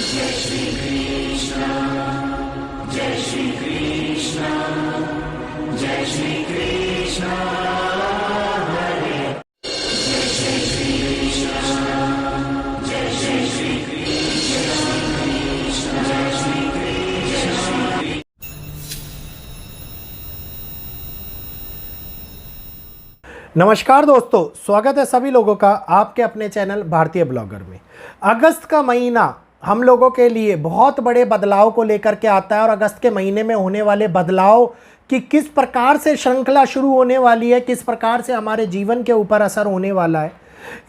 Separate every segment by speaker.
Speaker 1: जय श्री कृष्ण, जय श्री कृष्ण, जय श्री कृष्ण हरे, जय श्री कृष्ण, जय श्री कृष्ण, जय श्री कृष्ण।
Speaker 2: नमस्कार दोस्तों, स्वागत है सभी लोगों का आपके अपने चैनल भारतीय ब्लॉगर में। अगस्त का महीना हम लोगों के लिए बहुत बड़े बदलाव को लेकर के आता है और अगस्त के महीने में होने वाले बदलाव की किस प्रकार से श्रृंखला शुरू होने वाली है, किस प्रकार से हमारे जीवन के ऊपर असर होने वाला है,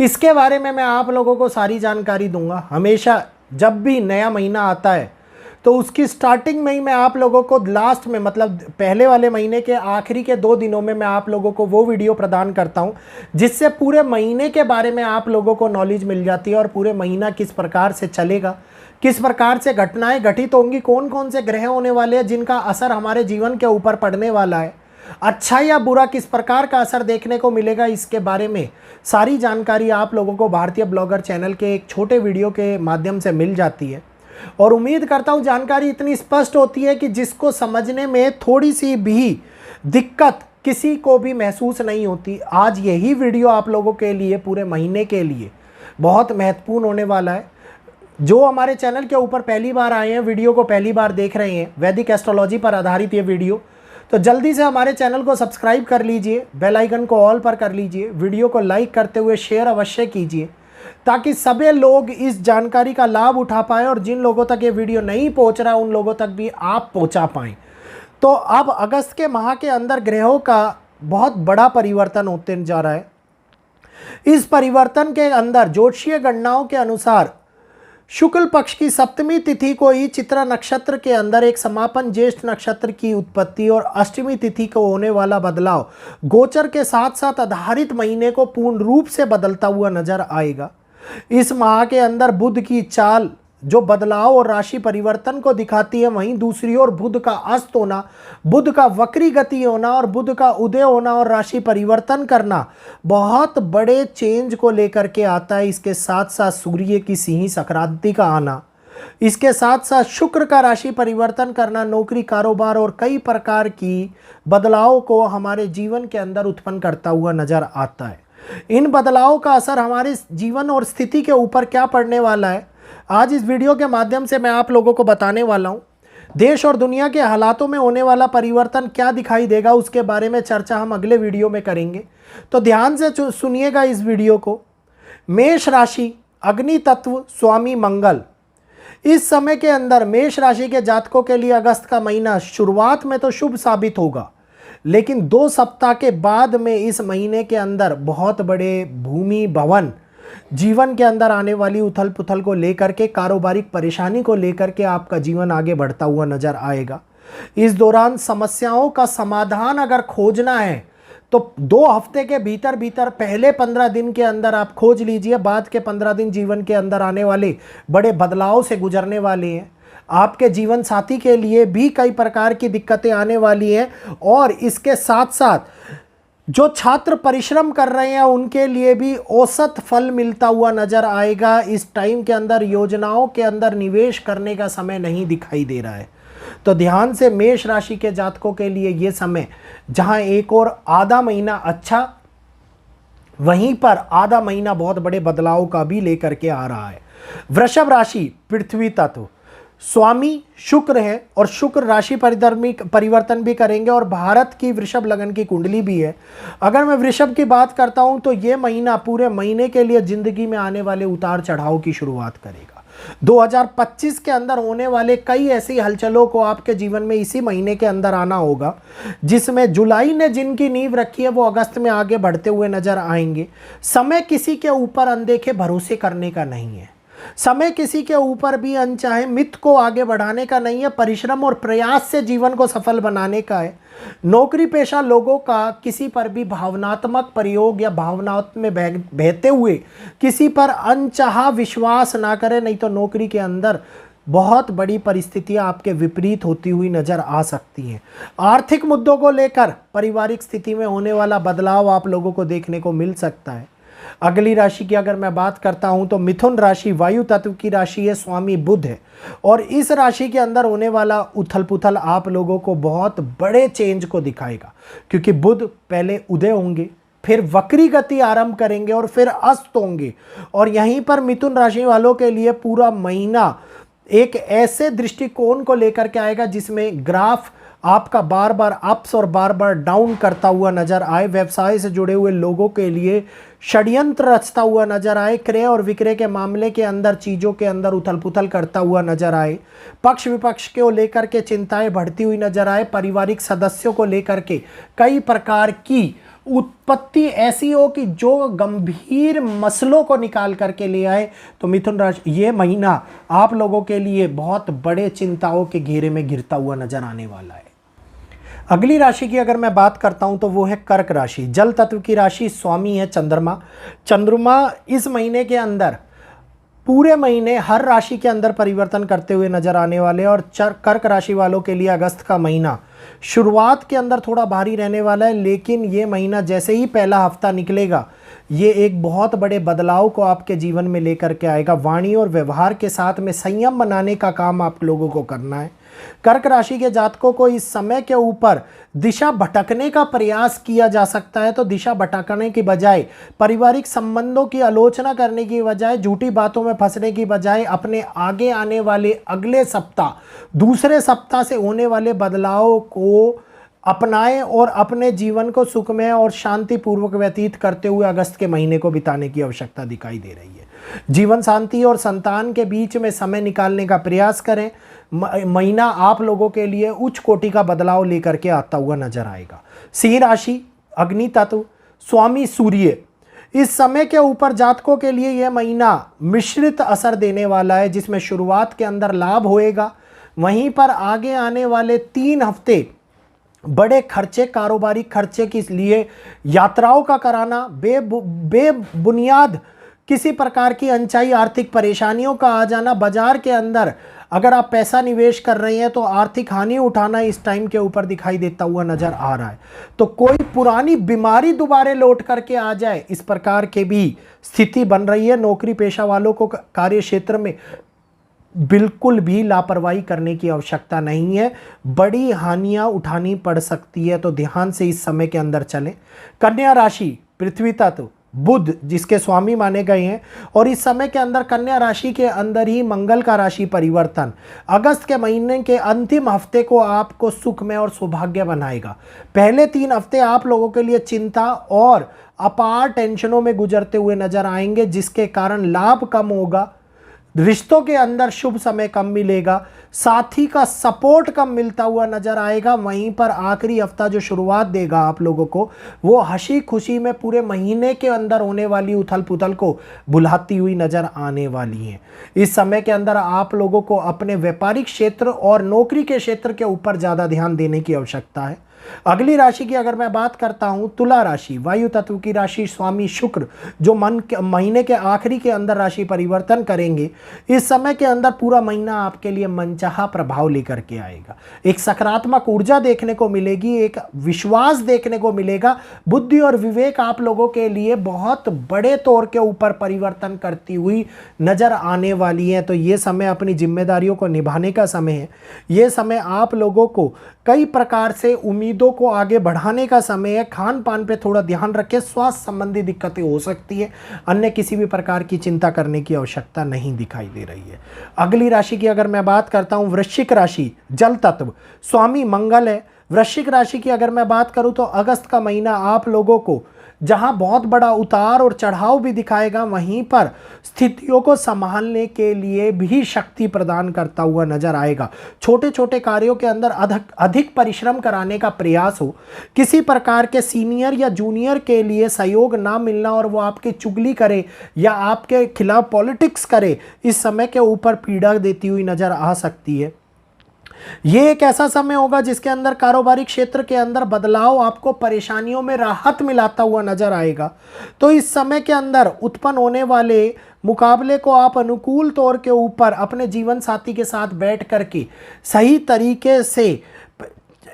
Speaker 2: इसके बारे में मैं आप लोगों को सारी जानकारी दूंगा। हमेशा जब भी नया महीना आता है तो उसकी स्टार्टिंग में ही मैं आप लोगों को लास्ट में, मतलब पहले वाले महीने के आखिरी के 2 दिनों में मैं आप लोगों को वो वीडियो प्रदान करता हूं जिससे पूरे महीने के बारे में आप लोगों को नॉलेज मिल जाती है और पूरे महीना किस प्रकार से चलेगा, किस प्रकार से घटनाएं घटित होंगी, कौन कौन से ग्रह होने वाले हैं जिनका असर हमारे जीवन के ऊपर पड़ने वाला है, अच्छा या बुरा किस प्रकार का असर देखने को मिलेगा, इसके बारे में सारी जानकारी आप लोगों को भारतीय ब्लॉगर चैनल के एक छोटे वीडियो के माध्यम से मिल जाती है। और उम्मीद करता हूं जानकारी इतनी स्पष्ट होती है कि जिसको समझने में थोड़ी सी भी दिक्कत किसी को भी महसूस नहीं होती। आज यही वीडियो आप लोगों के लिए पूरे महीने के लिए बहुत महत्वपूर्ण होने वाला है। जो हमारे चैनल के ऊपर पहली बार आए हैं, वीडियो को पहली बार देख रहे हैं, वैदिक एस्ट्रोलॉजी पर आधारित ये वीडियो, तो जल्दी से हमारे चैनल को सब्सक्राइब कर लीजिए, बेल आइकन को ऑल पर कर लीजिए, वीडियो को लाइक करते हुए शेयर अवश्य कीजिए ताकि सभी लोग इस जानकारी का लाभ उठा पाएँ और जिन लोगों तक ये वीडियो नहीं पहुंच रहा उन लोगों तक भी आप पहुंचा पाएँ। तो अब अगस्त के माह के अंदर ग्रहों का बहुत बड़ा परिवर्तन होते जा रहा है। इस परिवर्तन के अंदर ज्योतिषीय गणनाओं के अनुसार शुक्ल पक्ष की सप्तमी तिथि को ही चित्रा नक्षत्र के अंदर एक समापन ज्येष्ठ नक्षत्र की उत्पत्ति और अष्टमी तिथि को होने वाला बदलाव गोचर के साथ साथ आधारित महीने को पूर्ण रूप से बदलता हुआ नजर आएगा। इस माह के अंदर बुध की चाल जो बदलाव और राशि परिवर्तन को दिखाती है, वहीं दूसरी ओर बुध का अस्त होना, बुध का वक्री गति होना और बुध का उदय होना और राशि परिवर्तन करना बहुत बड़े चेंज को लेकर के आता है। इसके साथ साथ सूर्य की सिंह संक्रांति का आना, इसके साथ साथ शुक्र का राशि परिवर्तन करना नौकरी, कारोबार और कई प्रकार की बदलाव को हमारे जीवन के अंदर उत्पन्न करता हुआ नजर आता है। इन बदलावों का असर हमारे जीवन और स्थिति के ऊपर क्या पड़ने वाला है, आज इस वीडियो के माध्यम से मैं आप लोगों को बताने वाला हूं। देश और दुनिया के हालातों में होने वाला परिवर्तन क्या दिखाई देगा उसके बारे में चर्चा हम अगले वीडियो में करेंगे, तो ध्यान से सुनिएगा इस वीडियो को। मेष राशि, अग्नि तत्व, स्वामी मंगल। इस समय के अंदर मेष राशि के जातकों के लिए अगस्त का महीना शुरुआत में तो शुभ साबित होगा, लेकिन 2 सप्ताह के बाद में इस महीने के अंदर बहुत बड़े भूमि भवन जीवन के अंदर आने वाली उथल पुथल को लेकर के, कारोबारिक परेशानी को लेकर के आपका जीवन आगे बढ़ता हुआ नजर आएगा। इस दौरान समस्याओं का समाधान अगर खोजना है तो 2 हफ्ते के भीतर भीतर पहले 15 दिन के अंदर आप खोज लीजिए। बाद के 15 दिन जीवन के अंदर आने वाले बड़े बदलाव से गुजरने वाले हैं। आपके जीवन साथी के लिए भी कई प्रकार की दिक्कतें आने वाली हैं और इसके साथ साथ जो छात्र परिश्रम कर रहे हैं उनके लिए भी औसत फल मिलता हुआ नजर आएगा। इस टाइम के अंदर योजनाओं के अंदर निवेश करने का समय नहीं दिखाई दे रहा है, तो ध्यान से मेष राशि के जातकों के लिए ये समय, जहां एक और आधा महीना अच्छा, वहीं पर आधा महीना बहुत बड़े बदलाव का भी लेकर के आ रहा है। वृषभ राशि, पृथ्वी तत्व, स्वामी शुक्र है और शुक्र राशि परिवर्तन भी करेंगे और भारत की वृषभ लगन की कुंडली भी है। अगर मैं वृषभ की बात करता हूं तो ये महीना पूरे महीने के लिए जिंदगी में आने वाले उतार चढ़ाव की शुरुआत करेगा। 2025 के अंदर होने वाले कई ऐसी हलचलों को आपके जीवन में इसी महीने के अंदर आना होगा, जिसमें जुलाई ने जिनकी नींव रखी है वो अगस्त में आगे बढ़ते हुए नजर आएंगे। समय किसी के ऊपर अनदेखे भरोसे करने का नहीं है, समय किसी के ऊपर भी अनचाहे मित को आगे बढ़ाने का नहीं है, परिश्रम और प्रयास से जीवन को सफल बनाने का है। नौकरी पेशा लोगों का किसी पर भी भावनात्मक प्रयोग या भावनाओं में बहते हुए किसी पर अनचाहा विश्वास ना करें, नहीं तो नौकरी के अंदर बहुत बड़ी परिस्थितियां आपके विपरीत होती हुई नजर आ सकती हैं। आर्थिक मुद्दों को लेकर पारिवारिक स्थिति में होने वाला बदलाव आप लोगों को देखने को मिल सकता है। अगली राशि की अगर मैं बात करता हूं तो मिथुन राशि वायु तत्व की राशि है, स्वामी बुध है। और इस राशि के अंदर होने वाला उथल पुथल आप लोगों को बहुत बड़े चेंज को दिखाएगा, क्योंकि बुध पहले उदय होंगे, फिर वक्री गति आरंभ करेंगे और फिर अस्त होंगे। और यहीं पर मिथुन राशि वालों के लिए पूरा महीना एक ऐसे दृष्टिकोण को लेकर के आएगा जिसमें ग्राफ आपका बार बार अप्स और बार बार डाउन करता हुआ नजर आए। व्यवसाय से जुड़े हुए लोगों के लिए षड्यंत्र रचता हुआ नजर आए। क्रय और विक्रय के मामले के अंदर चीज़ों के अंदर उथल पुथल करता हुआ नजर आए। पक्ष विपक्ष को लेकर के चिंताएं बढ़ती हुई नजर आए। पारिवारिक सदस्यों को लेकर के कई प्रकार की उत्पत्ति ऐसी हो कि जो गंभीर मसलों को निकाल करके ले आए। तो मिथुन राशि ये महीना आप लोगों के लिए बहुत बड़े चिंताओं के घेरे में गिरता हुआ नजर आने वाला है। अगली राशि की अगर मैं बात करता हूं तो वो है कर्क राशि। जल तत्व की राशि, स्वामी है चंद्रमा। चंद्रमा इस महीने के अंदर पूरे महीने हर राशि के अंदर परिवर्तन करते हुए नजर आने वाले। और कर्क राशि वालों के लिए अगस्त का महीना शुरुआत के अंदर थोड़ा भारी रहने वाला है, लेकिन ये महीना जैसे ही पहला हफ्ता निकलेगा ये एक बहुत बड़े बदलाव को आपके जीवन में लेकर के आएगा। वाणी और व्यवहार के साथ में संयम बनाने का काम आप लोगों को करना है। कर्क राशि के जातकों को इस समय के ऊपर दिशा भटकने का प्रयास किया जा सकता है। तो दिशा भटकने की बजाय, पारिवारिक संबंधों की आलोचना करने की बजाय, झूठी बातों में फंसने की बजाय अपने आगे आने वाले अगले सप्ताह, दूसरे सप्ताह से होने वाले बदलाव को अपनाएं और अपने जीवन को सुखमय और शांतिपूर्वक व्यतीत करते हुए अगस्त के महीने को बिताने की आवश्यकता दिखाई दे रही है। जीवन शांति और संतान के बीच में समय निकालने का प्रयास करें। महीना आप लोगों के लिए उच्च कोटि का बदलाव लेकर के आता हुआ नजर आएगा। सिंह राशि, अग्नि तत्व, स्वामी सूर्य। इस समय के ऊपर जातकों के लिए यह महीना मिश्रित असर देने वाला है, जिसमें शुरुआत के अंदर लाभ होएगा, वहीं पर आगे आने वाले 3 हफ्ते बड़े खर्चे, कारोबारी खर्चे के लिए यात्राओं का कराना, बेबुनियाद किसी प्रकार की अनचाही आर्थिक परेशानियों का आ जाना, बाजार के अंदर अगर आप पैसा निवेश कर रहे हैं तो आर्थिक हानि उठाना इस टाइम के ऊपर दिखाई देता हुआ नजर आ रहा है। तो कोई पुरानी बीमारी दोबारा लौट करके आ जाए, इस प्रकार के भी स्थिति बन रही है। नौकरी पेशा वालों को कार्य क्षेत्र में बिल्कुल भी लापरवाही करने की आवश्यकता नहीं है, बड़ी हानियां उठानी पड़ सकती है, तो ध्यान से इस समय के अंदर चलें। कन्या राशि, पृथ्वी तत्व, बुध जिसके स्वामी माने गए हैं, और इस समय के अंदर कन्या राशि के अंदर ही मंगल का राशि परिवर्तन अगस्त के महीने के अंतिम हफ्ते को आपको सुखमय और सौभाग्य बनाएगा। पहले 3 हफ्ते आप लोगों के लिए चिंता और अपार टेंशनों में गुजरते हुए नजर आएंगे, जिसके कारण लाभ कम होगा, रिश्तों के अंदर शुभ समय कम मिलेगा, साथी का सपोर्ट कम मिलता हुआ नजर आएगा। वहीं पर आखिरी हफ्ता जो शुरुआत देगा आप लोगों को, वो हंसी खुशी में पूरे महीने के अंदर होने वाली उथल पुथल को भुलाती हुई नजर आने वाली है। इस समय के अंदर आप लोगों को अपने व्यापारिक क्षेत्र और नौकरी के क्षेत्र के ऊपर ज़्यादा ध्यान देने की आवश्यकता है। अगली राशि की अगर मैं बात करता हूं, तुला राशि, वायु तत्व की राशि, स्वामी शुक्र जो महीने के आखिरी के अंदर राशि परिवर्तन करेंगे। इस समय के अंदर पूरा महीना आपके लिए मनचाहा प्रभाव लेकर के आएगा। एक सकारात्मक ऊर्जा देखने को मिलेगी, एक विश्वास देखने को मिलेगा। बुद्धि और विवेक आप लोगों के लिए बहुत बड़े तौर के ऊपर परिवर्तन करती हुई नजर आने वाली है। तो ये समय अपनी जिम्मेदारियों को निभाने का समय है। ये समय आप लोगों को कई प्रकार से उम्मीदों को आगे बढ़ाने का समय है। खान पान पे थोड़ा ध्यान रखें, स्वास्थ्य संबंधी दिक्कतें हो सकती है, अन्य किसी भी प्रकार की चिंता करने की आवश्यकता नहीं दिखाई दे रही है। अगली राशि की अगर मैं बात करता हूं, वृश्चिक राशि, जल तत्व, स्वामी मंगल है। वृश्चिक राशि की अगर मैं बात करूं तो अगस्त का महीना आप लोगों को जहां बहुत बड़ा उतार और चढ़ाव भी दिखाएगा, वहीं पर स्थितियों को संभालने के लिए भी शक्ति प्रदान करता हुआ नजर आएगा। छोटे छोटे कार्यों के अंदर अधिक परिश्रम कराने का प्रयास हो, किसी प्रकार के सीनियर या जूनियर के लिए सहयोग ना मिलना और वो आपकी चुगली करे या आपके खिलाफ पॉलिटिक्स करे, इस समय के ऊपर पीड़ा देती हुई नजर आ सकती है। ये एक ऐसा समय होगा जिसके अंदर कारोबारी क्षेत्र के अंदर बदलाव आपको परेशानियों में राहत मिलाता हुआ नजर आएगा। तो इस समय के अंदर उत्पन्न होने वाले मुकाबले को आप अनुकूल तौर के ऊपर अपने जीवन साथी के साथ बैठ करके सही तरीके से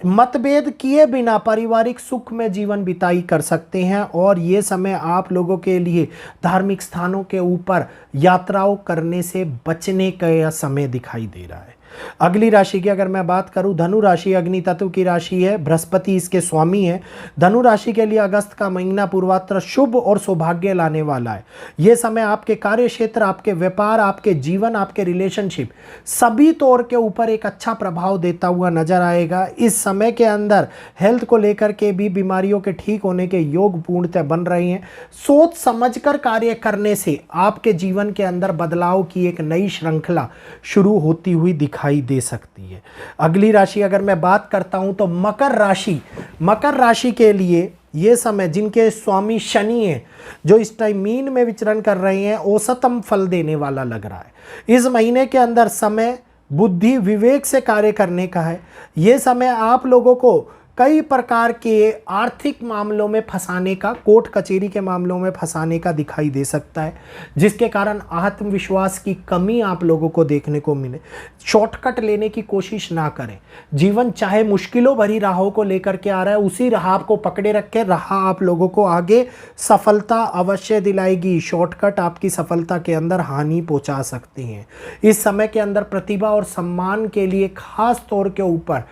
Speaker 2: मतभेद किए बिना पारिवारिक सुख में जीवन बिताई कर सकते हैं और ये समय आप लोगों के लिए धार्मिक स्थानों के ऊपर यात्राओं करने से बचने का यह समय दिखाई दे रहा है। अगली राशि की अगर मैं बात करूं, धनु राशि अग्नि तत्व की राशि है, बृहस्पति इसके स्वामी है। धनु राशि के लिए अगस्त का महीना पूर्वात्र शुभ और सौभाग्य लाने वाला है। यह समय आपके कार्य क्षेत्र, आपके व्यापार, आपके जीवन, आपके रिलेशनशिप सभी तौर के ऊपर एक अच्छा प्रभाव देता हुआ नजर आएगा। इस समय के अंदर हेल्थ को लेकर के भी बीमारियों के ठीक होने के योग पूर्णतः बन रहे हैं। सोच समझकर कार्य करने से आपके जीवन के अंदर बदलाव की एक नई श्रृंखला शुरू होती हुई दिखाई दे सकती है। अगली राशि अगर मैं बात करता हूं तो मकर राशि। मकर राशि के लिए ये समय जिनके स्वामी शनि हैं, जो इस टाइम मीन में विचरण कर रहे हैं, औसतम फल देने वाला लग रहा है। इस महीने के अंदर समय बुद्धि विवेक से कार्य करने का है। ये समय आप लोगों को कई प्रकार के आर्थिक मामलों में फंसाने का, कोर्ट कचहरी के मामलों में फंसाने का दिखाई दे सकता है, जिसके कारण आत्मविश्वास की कमी आप लोगों को देखने को मिले। शॉर्टकट लेने की कोशिश ना करें। जीवन चाहे मुश्किलों भरी राहों को लेकर के आ रहा है, उसी राह को पकड़े रखें। राह आप लोगों को आगे सफलता अवश्य दिलाएगी। शॉर्टकट आपकी सफलता के अंदर हानि पहुंचा सकते हैं। इस समय के अंदर प्रतिभा और सम्मान के लिए खास तौर के ऊपर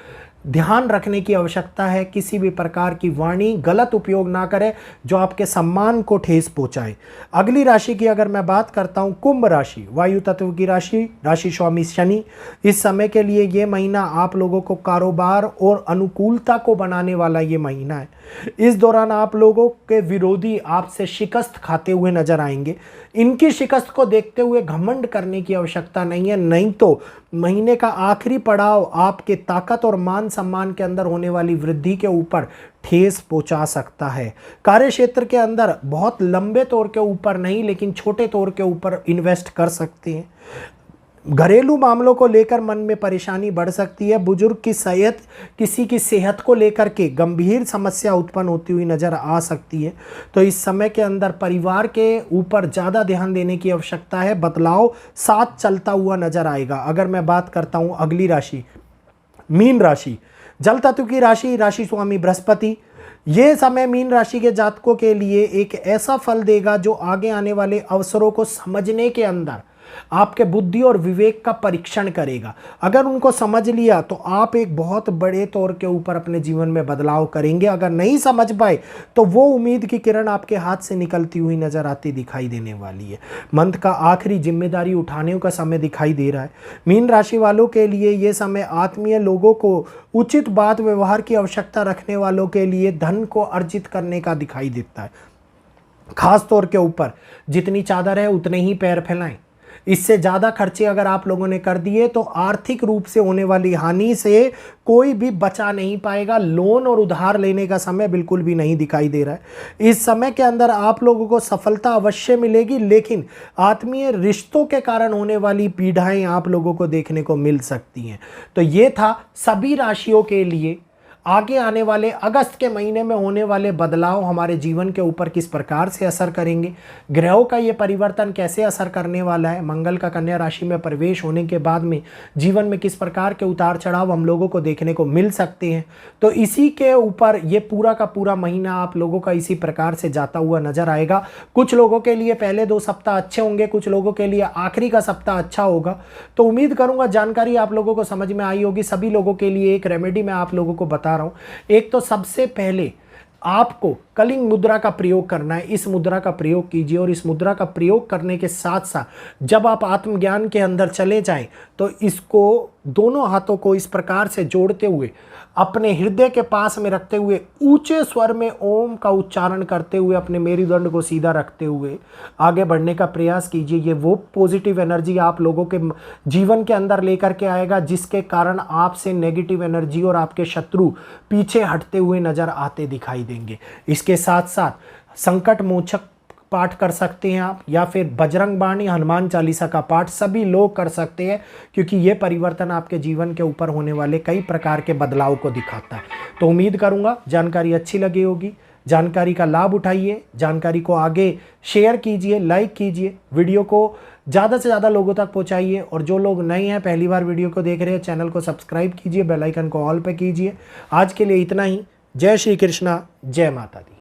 Speaker 2: ध्यान रखने की आवश्यकता है। किसी भी प्रकार की वाणी गलत उपयोग ना करें जो आपके सम्मान को ठेस पहुंचाए। अगली राशि की अगर मैं बात करता हूं, कुंभ राशि वायु तत्व की राशि, राशि स्वामी शनि। इस समय के लिए ये महीना आप लोगों को कारोबार और अनुकूलता को बनाने वाला ये महीना है। इस दौरान आप लोगों के विरोधी आपसे शिकस्त खाते हुए नजर आएंगे। इनकी शिकस्त को देखते हुए घमंड करने की आवश्यकता नहीं है, नहीं तो महीने का आखिरी पड़ाव आपके ताकत और मान सम्मान के अंदर होने वाली वृद्धि के ऊपर ठेस पहुंचा सकता है। कार्य क्षेत्र के अंदर बहुत लंबे तौर के ऊपर नहीं, लेकिन छोटे तौर के ऊपर इन्वेस्ट कर सकते हैं। घरेलू मामलों को लेकर मन में परेशानी बढ़ सकती है। बुजुर्ग की सेहत, किसी की सेहत को लेकर के गंभीर समस्या उत्पन्न होती हुई नजर आ सकती है। तो इस समय के अंदर परिवार के ऊपर ज़्यादा ध्यान देने की आवश्यकता है। बदलाव साथ चलता हुआ नजर आएगा। अगर मैं बात करता हूँ अगली राशि, मीन राशि, जल तत्व की राशि, राशि स्वामी बृहस्पति। ये समय मीन राशि के जातकों के लिए एक ऐसा फल देगा जो आगे आने वाले अवसरों को समझने के अंदर आपके बुद्धि और विवेक का परीक्षण करेगा। अगर उनको समझ लिया तो आप एक बहुत बड़े तौर के ऊपर अपने जीवन में बदलाव करेंगे। अगर नहीं समझ पाए तो वो उम्मीद की किरण आपके हाथ से निकलती हुई नजर आती दिखाई देने वाली है। मंथ का आखिरी जिम्मेदारी उठाने का समय दिखाई दे रहा है। मीन राशि वालों के लिए ये समय आत्मीय लोगों को उचित बात व्यवहार की आवश्यकता रखने वालों के लिए धन को अर्जित करने का दिखाई देता है। खास तौर के ऊपर जितनी चादर है उतने ही पैर फैलाएं। इससे ज़्यादा खर्चे अगर आप लोगों ने कर दिए तो आर्थिक रूप से होने वाली हानि से कोई भी बचा नहीं पाएगा। लोन और उधार लेने का समय बिल्कुल भी नहीं दिखाई दे रहा है। इस समय के अंदर आप लोगों को सफलता अवश्य मिलेगी, लेकिन आत्मीय रिश्तों के कारण होने वाली पीड़ाएं आप लोगों को देखने को मिल सकती हैं। तो ये था सभी राशियों के लिए आगे आने वाले अगस्त के महीने में होने वाले बदलाव हमारे जीवन के ऊपर किस प्रकार से असर करेंगे, ग्रहों का ये परिवर्तन कैसे असर करने वाला है, मंगल का कन्या राशि में प्रवेश होने के बाद में जीवन में किस प्रकार के उतार चढ़ाव हम लोगों को देखने को मिल सकते हैं। तो इसी के ऊपर ये पूरा का पूरा महीना आप लोगों का इसी प्रकार से जाता हुआ नजर आएगा। कुछ लोगों के लिए पहले 2 सप्ताह अच्छे होंगे, कुछ लोगों के लिए आखिरी का सप्ताह अच्छा होगा। तो उम्मीद करूंगा जानकारी आप लोगों को समझ में आई होगी। सभी लोगों के लिए एक रेमेडी मैं आप लोगों को बता रहा हूं। एक तो सबसे पहले आपको कलिंग मुद्रा का प्रयोग करना है। इस मुद्रा का प्रयोग कीजिए और इस मुद्रा का प्रयोग करने के साथ साथ जब आप आत्मज्ञान के अंदर चले जाएं तो इसको दोनों हाथों को इस प्रकार से जोड़ते हुए अपने हृदय के पास में रखते हुए ऊंचे स्वर में ओम का उच्चारण करते हुए अपने मेरुदंड को सीधा रखते हुए आगे बढ़ने का प्रयास कीजिए। ये वो पॉजिटिव एनर्जी आप लोगों के जीवन के अंदर लेकर के आएगा जिसके कारण आपसे नेगेटिव एनर्जी और आपके शत्रु पीछे हटते हुए नजर आते दिखाई देंगे। इसके साथ साथ संकट मोचक पाठ कर सकते हैं आप, या फिर बजरंग बाणी हनुमान चालीसा का पाठ सभी लोग कर सकते हैं, क्योंकि ये परिवर्तन आपके जीवन के ऊपर होने वाले कई प्रकार के बदलाव को दिखाता है। तो उम्मीद करूंगा जानकारी अच्छी लगी होगी। जानकारी का लाभ उठाइए, जानकारी को आगे शेयर कीजिए, लाइक कीजिए, वीडियो को ज़्यादा से ज़्यादा लोगों तक पहुंचाइए। और जो लोग नए हैं, पहली बार वीडियो को देख रहे हैं, चैनल को सब्सक्राइब कीजिए, बेल आइकन को ऑल पे कीजिए। आज के लिए इतना ही। जय श्री कृष्णा, जय माता दी।